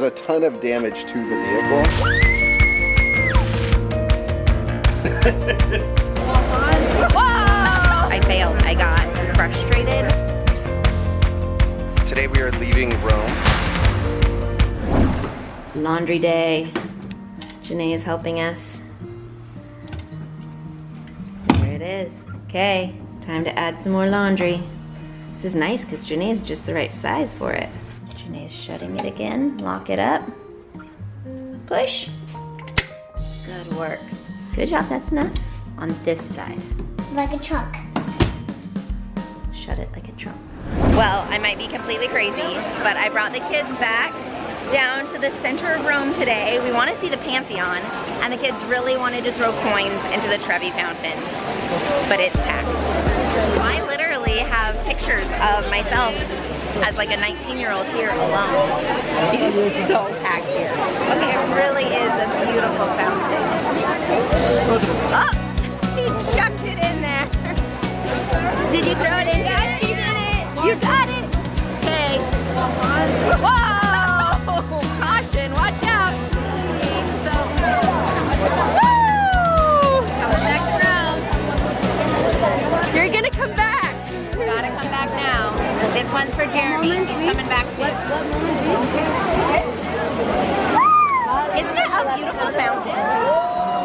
a ton of damage to the vehicle. Whoa! I failed. I got frustrated. Today we are leaving Rome. It's laundry day. Janae is helping us. There it is. Okay, time to add some more laundry. This is nice because Janae is just the right size for it. Janae's shutting it again. Lock it up. Push. Good work. Good job, that's enough. On this side. Like a truck. Shut it like a trunk. Well, I might be completely crazy, but I brought the kids back down to the center of Rome today. We want to see the Pantheon, and the kids really wanted to throw coins into the Trevi Fountain, but it's packed. So I literally have pictures of myself as like a 19-year-old here alone. It is so packed here. Okay, it really is a beautiful fountain. Oh, he chucked it in there. Did you throw it in? Yes, he did it. You got it. Okay. Whoa! Caution, watch out. So, woo! Coming back around. You're gonna come back. You gotta come back now. This one's for Jeremy. He's coming back too. Isn't it a beautiful fountain?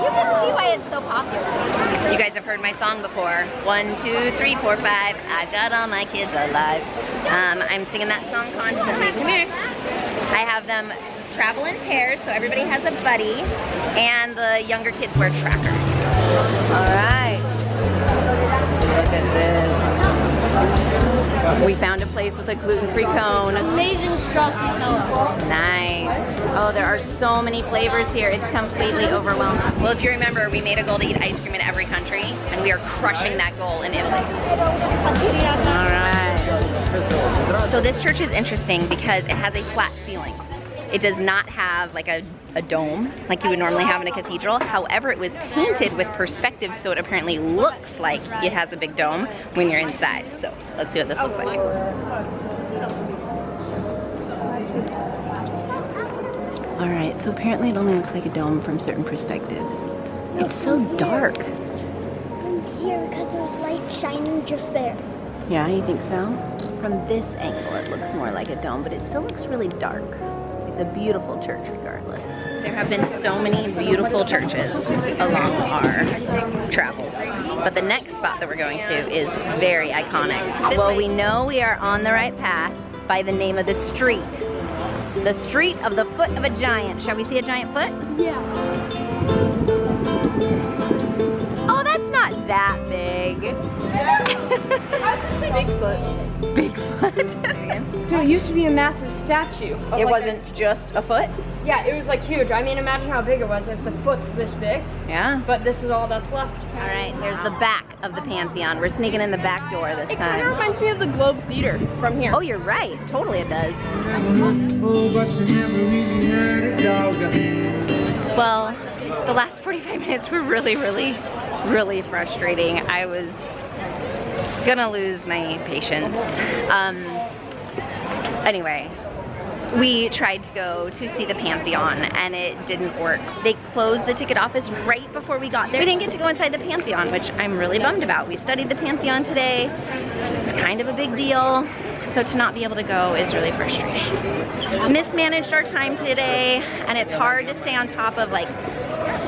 You can see why it's so popular. You guys have heard my song before. 1, 2, 3, 4, 5. I've got all my kids alive. I'm singing that song constantly. Come here. I have them travel in pairs, so everybody has a buddy, and the younger kids wear trackers. All right. Look at this. We found a place with a gluten-free cone. Amazing stracciatella. Nice. Oh, there are so many flavors here. It's completely overwhelming. Well, if you remember, we made a goal to eat ice cream in every country, and we are crushing that goal in Italy. All right. So this church is interesting because it has a flat ceiling. It does not have like a dome like you would normally have in a cathedral. However, it was painted with perspective, so it apparently looks like it has a big dome when you're inside. So let's see what this looks like. All right, so apparently it only looks like a dome from certain perspectives. It's so dark. From here, because there's light shining just there. Yeah, you think so? From this angle, it looks more like a dome, but it still looks really dark. It's a beautiful church regardless. There have been so many beautiful churches along our travels. But the next spot that we're going to is very iconic. Well, we know we are on the right path by the name of the street. The street of the foot of a giant. Shall we see a giant foot? Yeah. Oh, that's not that big. Bigfoot. Bigfoot. So it used to be a massive statue. It wasn't just a foot? Yeah, it was like huge. I mean, imagine how big it was if the foot's this big. Yeah. But this is all that's left. All right, here's the back of the Pantheon. We're sneaking in the back door this It kind of time. reminds me of the Globe Theater from here. Oh, you're right. Totally it does. Well, the last 45 minutes were really frustrating. I was gonna lose my patience. Anyway, we tried to go to see the Pantheon and it didn't work. They closed the ticket office right before we got there. We didn't get to go inside the Pantheon, which I'm really bummed about. We studied the Pantheon today. It's kind of a big deal. So to not be able to go is really frustrating. Mismanaged our time today, and it's hard to stay on top of like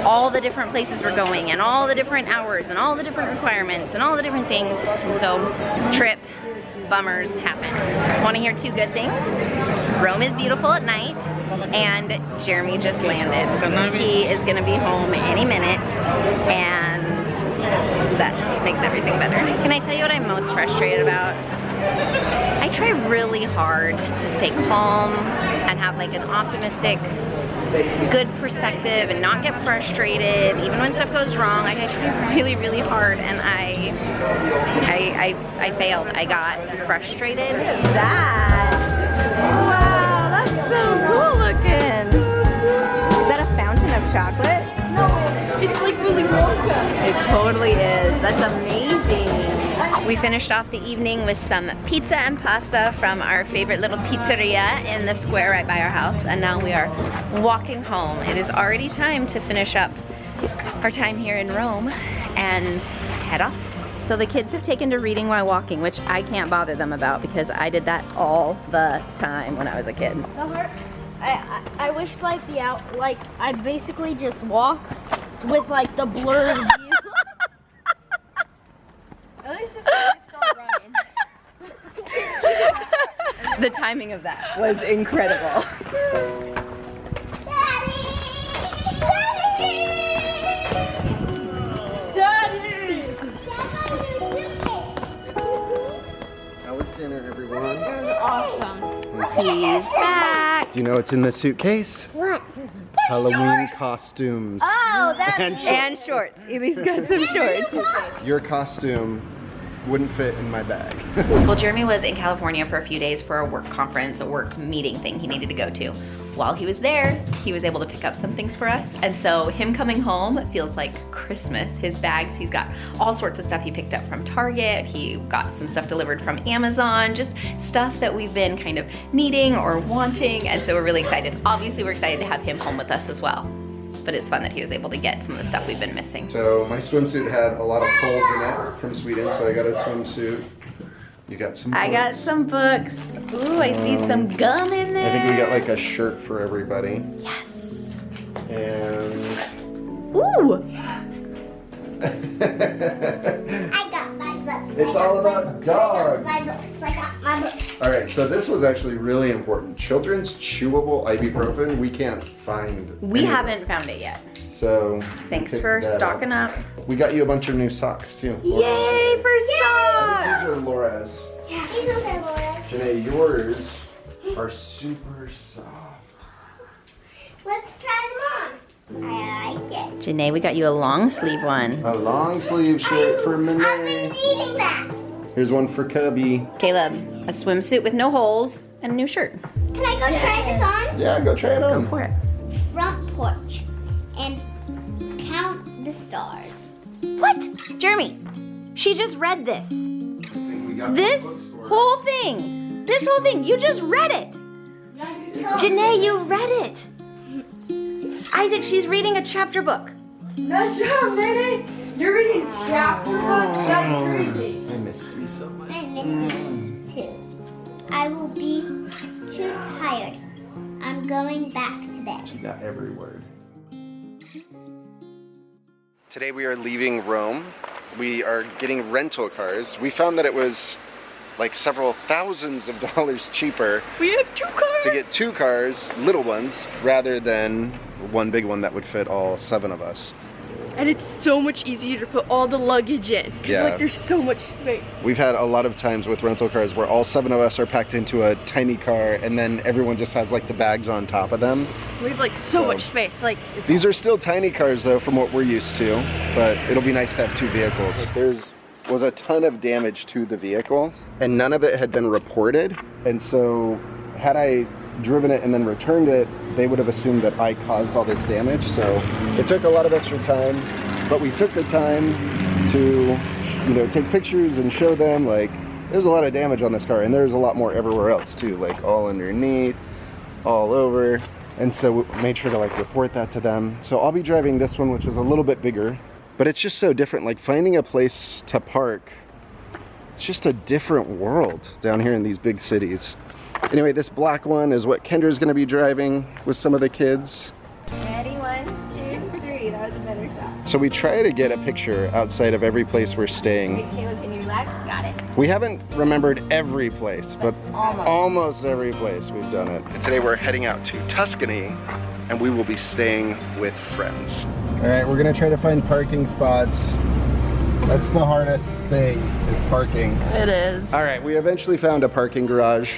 all the different places we're going and all the different hours and all the different requirements and all the different things. And so trip bummers happen. Want to hear two good things? Rome is beautiful at night, and Jeremy just landed. He is gonna be home any minute, and that makes everything better. Can I tell you what I'm most frustrated about? I try really hard to stay calm and have like an optimistic, good perspective and not get frustrated even when stuff goes wrong. Like I try really hard, and I failed. I got frustrated. Wow, that's so cool looking. Is that a fountain of chocolate? No, it's like Willy Wonka. It totally is. That's amazing. We finished off the evening with some pizza and pasta from our favorite little pizzeria in the square right by our house, and now we are walking home. It is already time to finish up our time here in Rome and head off. So the kids have taken to reading while walking, which I can't bother them about because I did that all the time when I was a kid. I wish like I basically just walk with like the blurred view. At least just start running. The timing of that was incredible. How was dinner, everyone? It was awesome. He's back. Do you know what's in the suitcase? What? Halloween costumes. Oh, that's And shorts. Elise got some shorts. Your costume wouldn't fit in my bag. Well, Jeremy was in California for a few days for a work conference, a work meeting thing he needed to go to. While he was there, he was able to pick up some things for us. And so him coming home feels like Christmas. His bags, he's got all sorts of stuff he picked up from Target. He got some stuff delivered from Amazon, just stuff that we've been kind of needing or wanting. And so we're really excited. Obviously, we're excited to have him home with us as well. But it's fun that he was able to get some of the stuff we've been missing. So my swimsuit had a lot of holes in it from Sweden, so I got a swimsuit. You got some books. I got some books. Ooh, I see some gum in there. I think we got like a shirt for everybody. Yes. And Ooh. I got my books. It's all about dogs. I got my books. All right, so this was actually really important. Children's chewable ibuprofen, we can't find. We anywhere. haven't found it yet. So Thanks picked for that stocking up. We got you a bunch of new socks too. Yay for These socks! are Laura's. Yeah, these are my Laura. Janae, yours are super soft. Let's try them on. I like it. Janae, we got you a long sleeve one. A long sleeve shirt for I've been Janae. needing that. Here's one for Cubby. Caleb, a swimsuit with no holes and a new shirt. Can I go try this on? Yeah, go try it on. Go for it. Front porch and count the stars. What? Jeremy, she just read this. This whole thing. This whole thing. You just read it. Janae, you read it. Isaac, she's reading a chapter book. Nice job, baby. You're reading chapter books. That's crazy. I missed you so much. I missed you too. I will be too tired. I'm going back to bed. You got every word. Today we are leaving Rome. We are getting rental cars. We found that it was like several thousands of dollars cheaper. We have 2 cars. To get 2 cars, little ones, rather than one big one that would fit all 7 of us. And it's so much easier to put all the luggage in. Because Yeah. like there's so much space. We've had a lot of times with rental cars where all 7 of us are packed into a tiny car and then everyone just has like the bags on top of them. We have like so much space. Like it's These are still tiny cars though from what we're used to, but it'll be nice to have 2 vehicles. There's was a ton of damage to the vehicle and none of it had been reported. And so had I driven it and then returned it, they would have assumed that I caused all this damage. So it took a lot of extra time, but we took the time to, you know, take pictures and show them like there's a lot of damage on this car and there's a lot more everywhere else too, like all underneath, all over. And so we made sure to like report that to them. So I'll be driving this one, which is a little bit bigger, but it's just so different. Like finding a place to park, it's just a different world down here in these big cities. Anyway, this black one is what Kendra's gonna be driving with some of the kids. Ready? 1, 2, 3. That was a better shot. So we try to get a picture outside of every place we're staying. Caleb, can you relax? Got it. We haven't remembered every place, but almost every place we've done it. And today we're heading out to Tuscany and we will be staying with friends. All right, we're gonna try to find parking spots. That's the hardest thing, is parking. It is. All right, we eventually found a parking garage.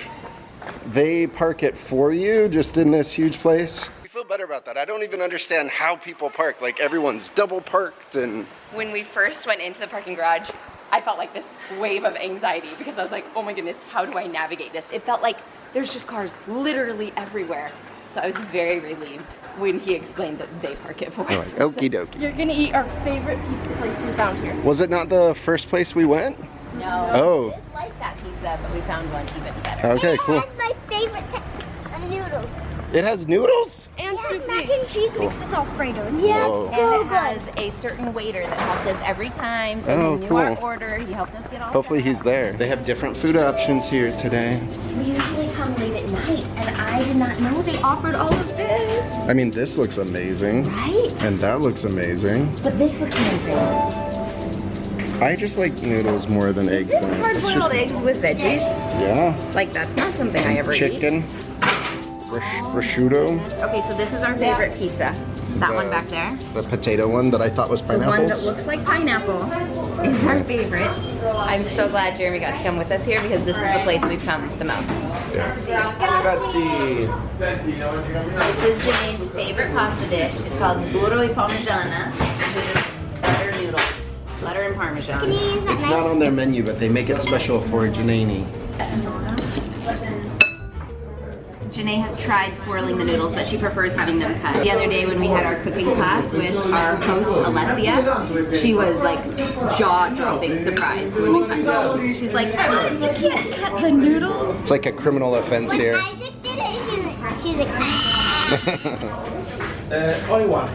They park it for you just in this huge place. We feel better about that. I don't even understand how people park. Like everyone's double parked and... When we first went into the parking garage, I felt like this wave of anxiety because I was like, oh my goodness, how do I navigate this? It felt like there's just cars literally everywhere. So I was very relieved when he explained that they park it for us. Okie dokie. You're gonna eat our favorite pizza place we found here. Was it not the first place we went? No. Oh. We did like that pizza, but we found one even better. Okay, cool. That's my favorite noodles. It has noodles? And mac and cheese mixed with Alfredo. Yeah, Whoa. And it has a certain waiter that helped us every time, so Oh, he knew cool. our order. He helped us get all Hopefully set he's up. there. They have different food options here today. We usually come late at night, and I did not know they offered all of this. I mean, this looks amazing. Right? And that looks amazing. But this looks amazing. I just like noodles more than Is this eggplant. It's hard-boiled just, eggs with veggies? yeah. Like, that's not something I ever eat. Chicken. Prosciutto. Okay, so this is our favorite pizza. That one back there. The potato one that I thought was The one that pineapples. looks like pineapple is our favorite. I'm so glad Jeremy got to come with us here because this is the place we've come the most. Grazie. This is Janae's favorite pasta dish. It's called burro e parmigiana, which is just butter noodles. Butter and parmesan. Can you use that It's knife? not on their menu, but they make it special for Janae. Janae has tried swirling the noodles, but she prefers having them cut. The other day when we had our cooking class with our host, Alessia, she was like jaw-dropping surprised when we cut noodles. She's like, "Ah, you can't cut the noodles." It's like a criminal offense here. Isaac did it. She's like, Only one.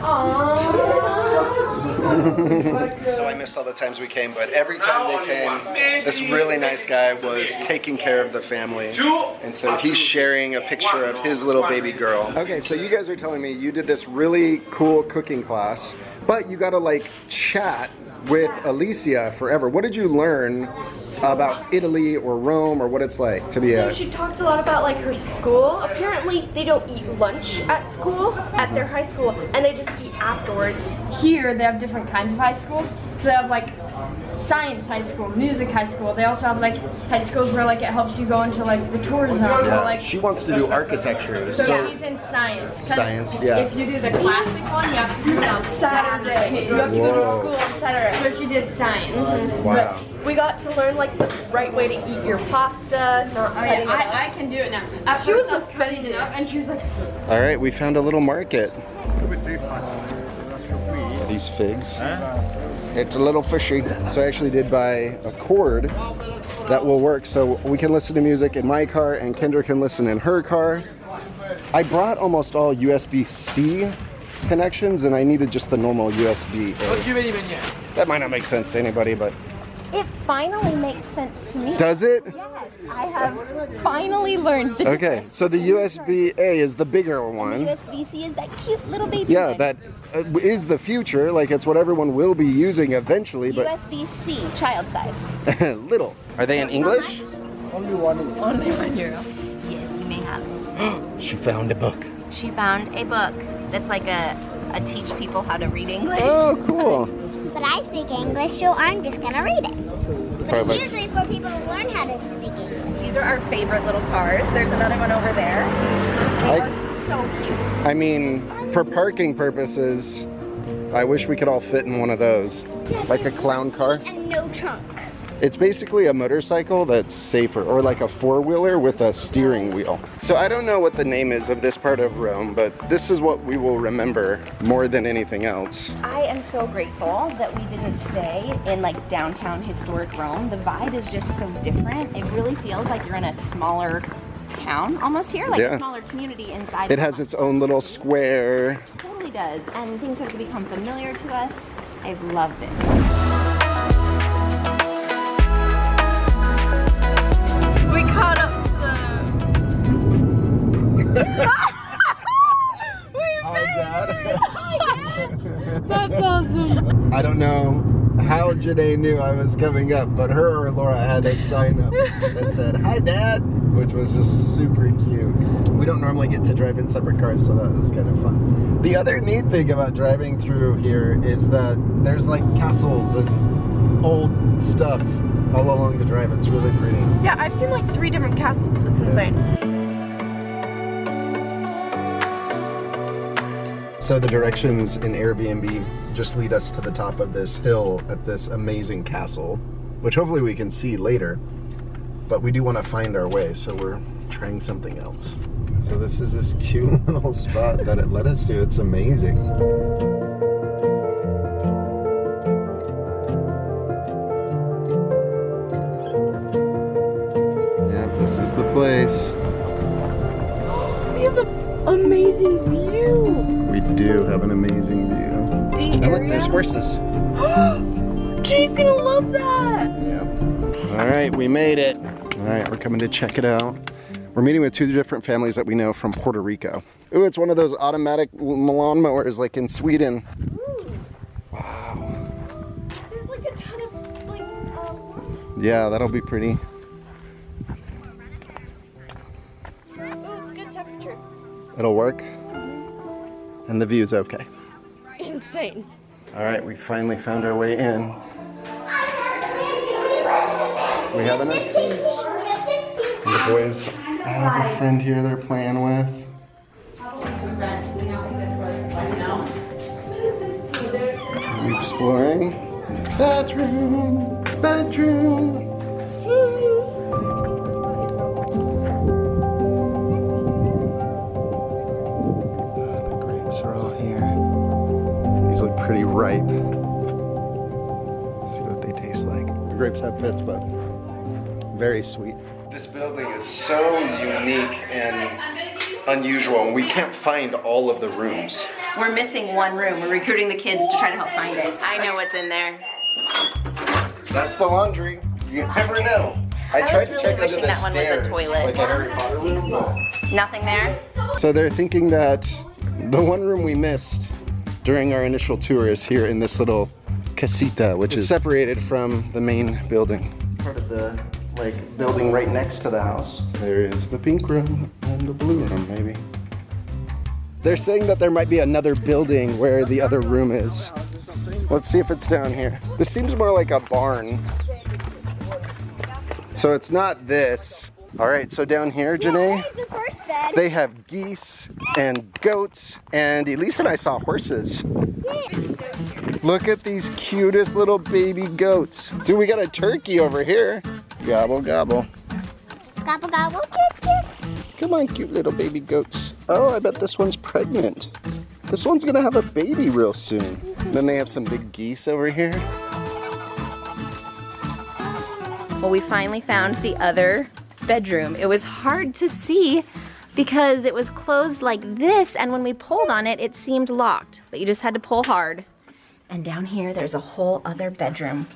So I missed all the times we came, but every time they came, this really nice guy was taking care of the family. And so he's sharing a picture of his little baby girl. Okay, so you guys are telling me you did this really cool cooking class, but you gotta like chat with Alicia forever. What did you learn about Italy or Rome or what it's like to be So a... she talked a lot about like her school. Apparently they don't eat lunch at school, at their high school, and they just eat afterwards. Here they have different kinds of high schools. So they have like science high school, music high school. They also have like high schools where like it helps you go into like the tourism. Or, like, She wants to do architecture, so so... she's in science. 'Cause Science, yeah. If you do the classic one, you have to do it on Saturday. You have to go to school on Saturday. So she did science. Wow. But we got to learn like the right way to eat your pasta, not cutting it up. I can do it now. She was just cutting it up and she was like, All right, we found a little market. These figs. It's a little fishy. So I actually did buy a cord that will work so we can listen to music in my car and Kendra can listen in her car. I brought almost all USB-C connections and I needed just the normal USB-A. That might not make sense to anybody, but... It finally makes sense to me. Does it? Yes, I have finally learned the Okay, difference. so the USB-A is the bigger one. USB-C is that cute little baby Yeah, one. that is the future. Like, it's what everyone will be using eventually, but USB-C, child size. little. Are they in English? Only €1. Yes, you may have it. She found a book. She found a book that's like a teach people how to read English. Oh, cool. but I speak English, so I'm just gonna read it. But it's Perfect. usually for people to learn how to speak English. These are our favorite little cars. There's another one over there. They are so cute. I mean, for parking purposes, I wish we could all fit in one of those. Like a clown car. And no trunk. It's basically a motorcycle that's safer, or like a four-wheeler with a steering wheel. So I don't know what the name is of this part of Rome, but this is what we will remember more than anything else. I am so grateful that we didn't stay in like downtown historic Rome. The vibe is just so different. It really feels like you're in a smaller town almost here, like Yeah. a smaller community inside. It has its own little square. It totally does, and things have become familiar to us. I've loved it. we caught up That's awesome. I don't know how Janae knew I was coming up, but her or Laura had a sign up that said, "Hi, Dad," which was just super cute. We don't normally get to drive in separate cars, so that was kind of fun. The other neat thing about driving through here is that there's like castles and old stuff all along the drive. It's really pretty. Yeah, I've seen like 3 different castles. It's insane. So the directions in Airbnb just lead us to the top of this hill at this amazing castle, which hopefully we can see later, but we do want to find our way, so we're trying something else. So this is this cute little spot that it led us to. It's amazing. This is the place. We have an amazing view. We do have an amazing view. And look, there's horses. Jay's gonna love that. Yeah. All right, we made it. All right, we're coming to check it out. We're meeting with 2 different families that we know from Puerto Rico. Ooh, it's one of those automatic lawnmowers like in Sweden. Wow. There's like a ton of like, Yeah, that'll be pretty. oh, it's good temperature. It'll work. And the view's okay. Insane. All right, we finally found our way in. We have enough seats. And the boys have a friend here they're playing with. We're exploring. Bathroom, bedroom. The grapes are all here. These look pretty ripe. Let's see what they taste like. The grapes have pits, but very sweet. This building is so unique and unusual, and we can't find all of the rooms. We're missing one room. We're recruiting the kids to try to help find it. I know what's in there. That's the laundry. You never know. I tried to really check under wishing the that one was a stairs, toilet. like a Harry Potter room, but... Nothing there? So they're thinking that the one room we missed during our initial tour is here in this little casita, which is separated from the main building. Part of the building right next to the house. There is the pink room and the blue room, maybe. They're saying that there might be another building where the other room is. Let's see if it's down here. This seems more like a barn. So it's not this. All right, so down here, Janae, they have geese and goats, and Elise and I saw horses. Look at these cutest little baby goats. Dude, we got a turkey over here. Gobble, gobble. Gobble, gobble. Come on, cute little baby goats. Oh, I bet this one's pregnant. This one's gonna have a baby real soon. Then they have some big geese over here. Well, we finally found the other bedroom. It was hard to see because it was closed like this, and when we pulled on it, it seemed locked, but you just had to pull hard. And down here, there's a whole other bedroom.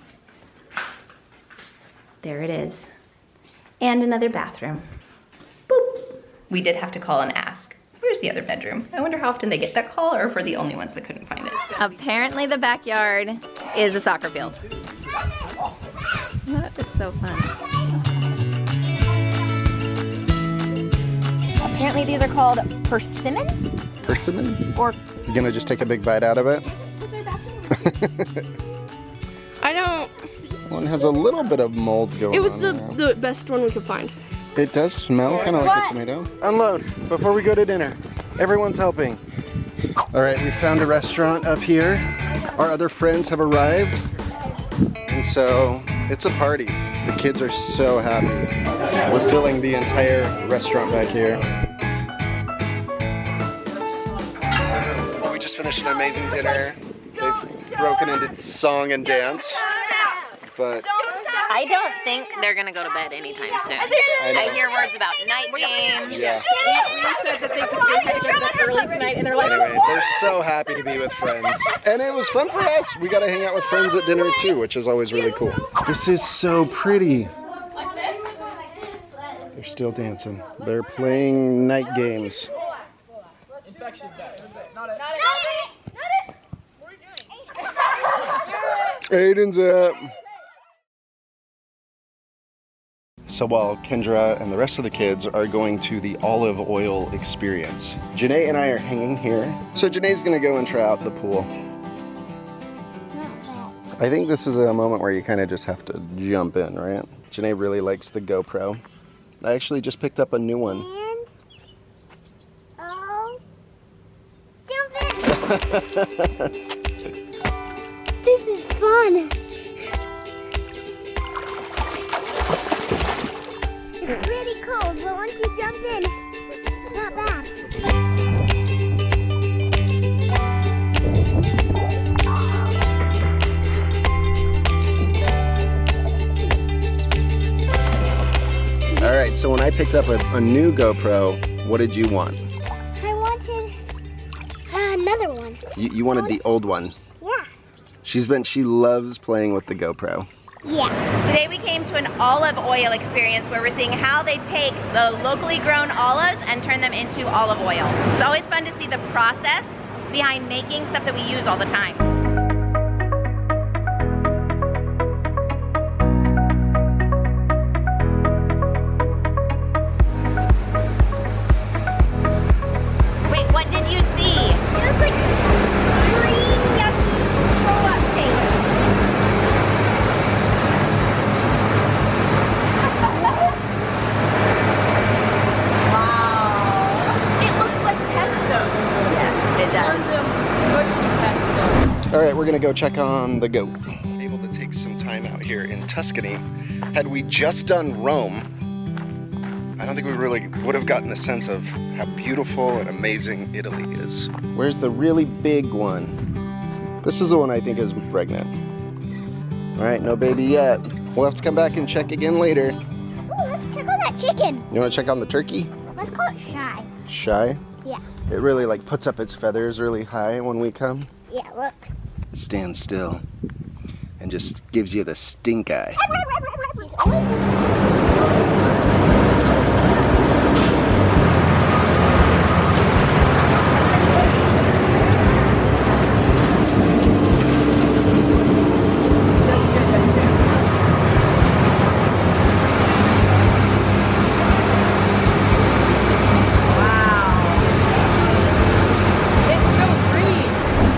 There it is. And another bathroom. Boop. We did have to call and ask, where's the other bedroom? I wonder how often they get that call, or if we're the only ones that couldn't find it. Apparently the backyard is a soccer field. That is so fun. Apparently these are called persimmon? Persimmon? Or You gonna just take a big bite out of it? I don't. One has a little bit of mold going on. It was now. the best one we could find. It does smell kind of like a tomato. Unload before we go to dinner. Everyone's helping. All right, we found a restaurant up here. Our other friends have arrived. And so it's a party. The kids are so happy. We're filling the entire restaurant back here. We just finished an amazing dinner. They've broken into song and dance. But I don't think they're gonna go to bed anytime soon. I hear words about night games. yeah. We said that they had to go to bed early tonight, and they're like, Anyway, they're so happy to be with friends. And it was fun for us. We got to hang out with friends at dinner too, which is always really cool. This is so pretty. They're still dancing. They're playing night games. Aiden's up. So while Kendra and the rest of the kids are going to the olive oil experience, Janae and I are hanging here. So Janae's gonna go and try out the pool. I think this is a moment where you kind of just have to jump in, right? Janae really likes the GoPro. I actually just picked up a new one. And, jump in. This is fun. It's really cold, but once you jump in, it's not bad. All right, so when I picked up a new GoPro, what did you want? I wanted another one. You wanted the old one. Yeah. She loves playing with the GoPro. Yeah. Today we came to an olive oil experience where we're seeing how they take the locally grown olives and turn them into olive oil. It's always fun to see the process behind making stuff that we use all the time. Wait, what did you see? It was like green, yucky, throw-up taste. It looks like pesto. Yes, it does. Tons of mushy pesto. All right, we're gonna go check on the goat. Able to take some time out here in Tuscany. Had we just done Rome, I don't think we really would have gotten a sense of how beautiful and amazing Italy is. Where's the really big one? This is the one I think is pregnant. All right, no baby yet. We'll have to come back and check again later. Ooh, let's check on that chicken. You wanna check on the turkey? Let's call it Shy. Shy? Yeah. It really like puts up its feathers really high when we come. Yeah, look. It stands still and just gives you the stink eye.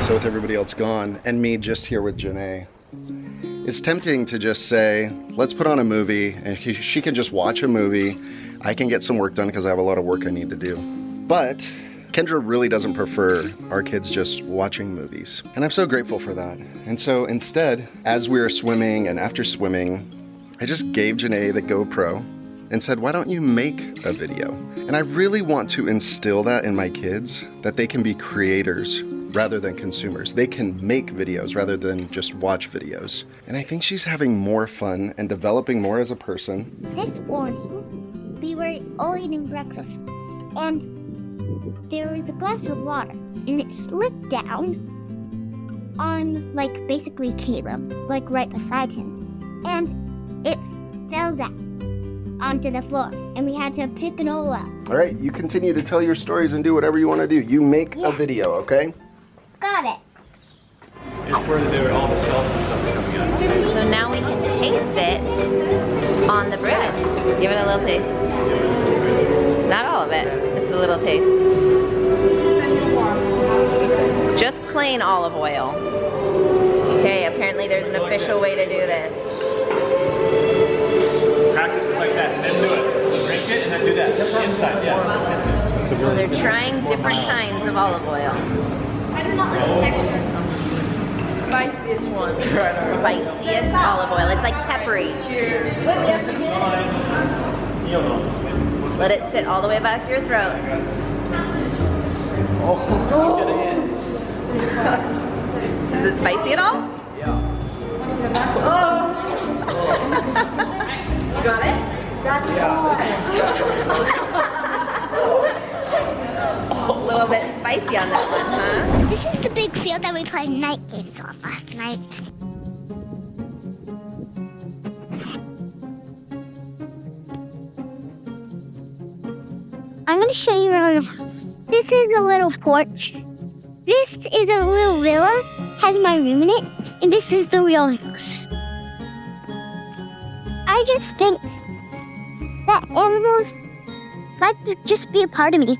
So with everybody else gone and me just here with Janae, it's tempting to just say, let's put on a movie and she can just watch a movie. I can get some work done because I have a lot of work I need to do. But Kendra really doesn't prefer our kids just watching movies. And I'm so grateful for that. And so instead, as we were swimming and after swimming, I just gave Janae the GoPro and said, why don't you make a video? And I really want to instill that in my kids, that they can be creators rather than consumers. They can make videos rather than just watch videos. And I think she's having more fun and developing more as a person. This morning, we were all eating breakfast, and there was a glass of water, and it slipped down on, like, basically Caleb, like right beside him. And it fell down onto the floor, and we had to pick it all up. All right, you continue to tell your stories and do whatever you want to do. You make a video, okay? Got it. It's where there all the cells and stuff are coming out. So now we can taste it on the bread. Give it a little taste. Not all of it, just a little taste. Just plain olive oil. Okay, apparently there's an official way to do this. Practice it like that, and then do it. Drink it and then do that. Inside, yeah. So they're trying different kinds of olive oil. I do not like the texture. Spiciest one. Spiciest olive oil. It's like peppery. Let it sit all the way back your throat. Is it spicy at all? Yeah. Oh. You got it? That's a little bit spicy on this one, huh? This is the big field that we played night games on last night. I'm going to show you around the house. This is a little porch. This is a little villa, has my room in it, and this is the real house. I just think that animals like to just be a part of me.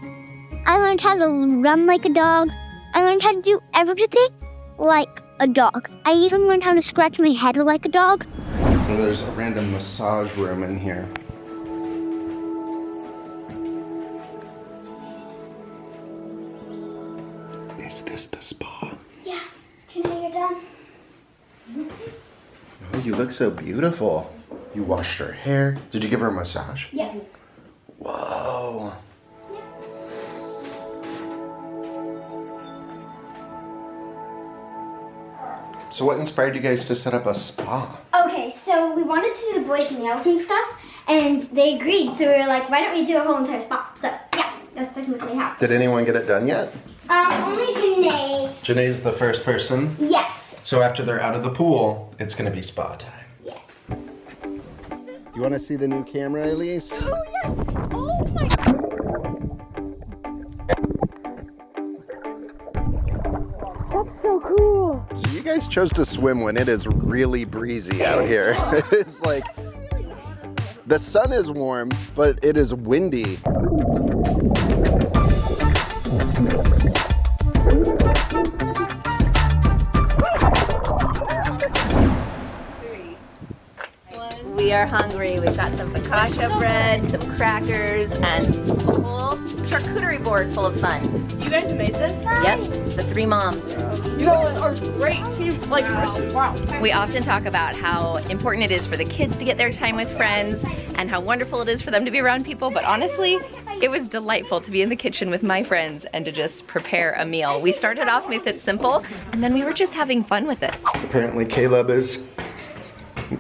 I learned how to run like a dog. I learned how to do everything like a dog. I even learned how to scratch my head like a dog. And there's a random massage room in here. Is this the spa? Yeah. Janae, you're done. Oh, you look so beautiful. You washed her hair. Did you give her a massage? Yeah. Whoa. So what inspired you guys to set up a spa? Okay, so we wanted wanted to do the boys' nails and stuff, and they agreed. So we were like, why don't we do a whole entire spot? So yeah, that's technically how. Did anyone get it done yet? Only Janae. Janae's the first person. Yes. So after they're out of the pool, it's gonna be spa time. Yeah. You wanna see the new camera, Elise? Oh yes. Oh my. So you guys chose to swim when it is really breezy out here. It is like, the sun is warm, but it is windy. We are hungry. We've got some focaccia bread, some crackers, and a whole charcuterie board full of fun. You guys made this? Yep, the 3 moms. You guys are great team. Like, wow. We often talk about how important it is for the kids to get their time with friends and how wonderful it is for them to be around people, but honestly, it was delightful to be in the kitchen with my friends and to just prepare a meal. We started off with it simple, and then we were just having fun with it. Apparently Caleb is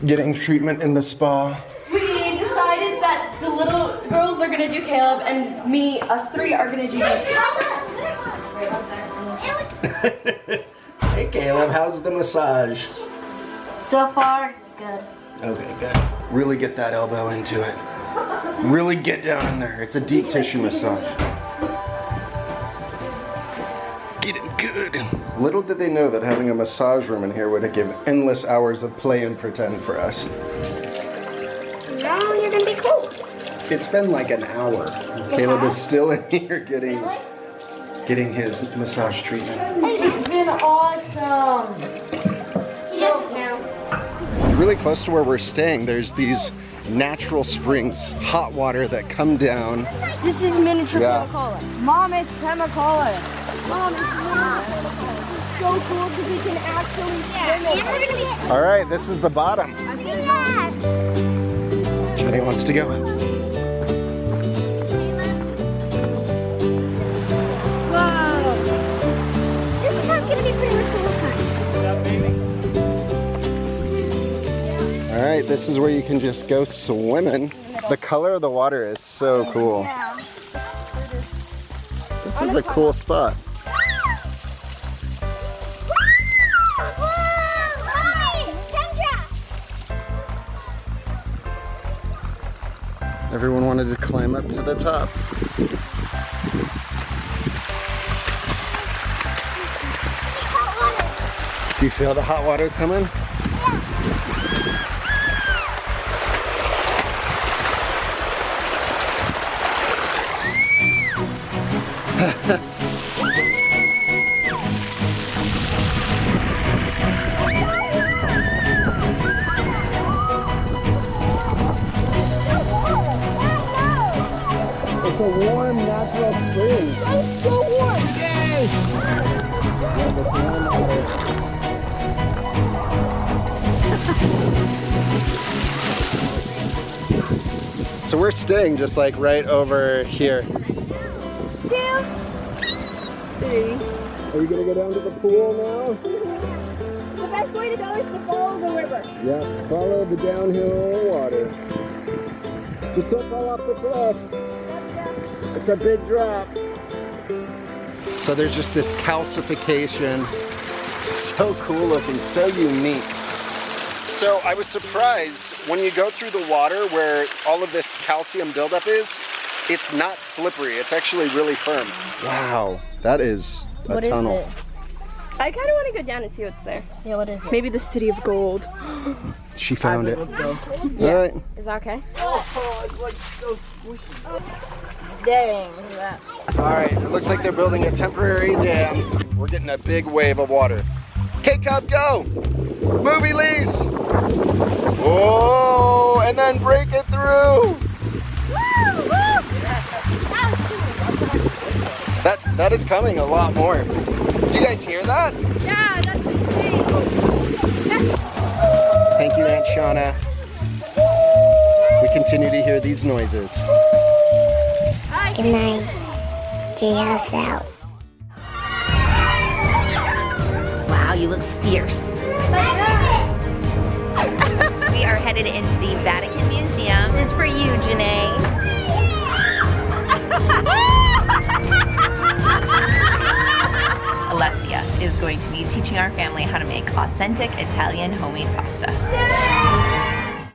getting treatment in the spa. We decided that the little girls are gonna do Caleb, and me, us 3 are gonna do you. Hey Caleb, how's the massage? So far, good. Okay, good. Really get that elbow into it. Really get down in there. It's a deep tissue massage. Get it good. Little did they know that having a massage room in here would give endless hours of play and pretend for us. Now you're gonna be cool. It's been like an hour. Caleb is still in here getting his massage treatment. It's been awesome. He doesn't know. Really close to where we're staying, there's these natural springs, hot water that come down. This is miniature Yeah. Pemacola. Mom, it's Pemacola. Mom, it's so cool because we can actually swim in it. All right, this is the bottom. Yeah. Janae wants to go. Wow. This is how it's gonna be pretty much the whole time. All right, this is where you can just go swimming. The color of the water is so cool. Yeah. This is a cool spot. Kendra! Everyone wanted to climb up to the top. Do you feel the hot water coming? It's a warm natural spring. It's so warm. So we're staying just like right over here. 2, 3. Are you gonna go down to the pool now? The best way to go is to follow the river. Yeah, follow the downhill water. Just don't fall off the cliff. It's a big drop. So there's just this calcification. So cool looking, so unique. So I was surprised when you go through the water where all of this calcium buildup is, it's not slippery. It's actually really firm. Wow, that is a tunnel. Is it? I kind of want to go down and see what's there. Yeah, what is it? Maybe the city of gold. She found it. Let's go. Yeah. All right. Is that okay? Oh, it's like so squishy. Dang, look at that. All right, it looks like they're building a temporary dam. We're getting a big wave of water. K-Cub, go! Move, Elise! Oh, and then break it through! That is coming a lot more. Do you guys hear that? Yeah, that's insane. Thank you, Aunt Shauna. We continue to hear these noises. Good night. Treehouse out. Wow, you look fierce. We are headed into the Vatican Museum. This is for you, Janae. Alessia is going to be teaching our family how to make authentic Italian homemade pasta.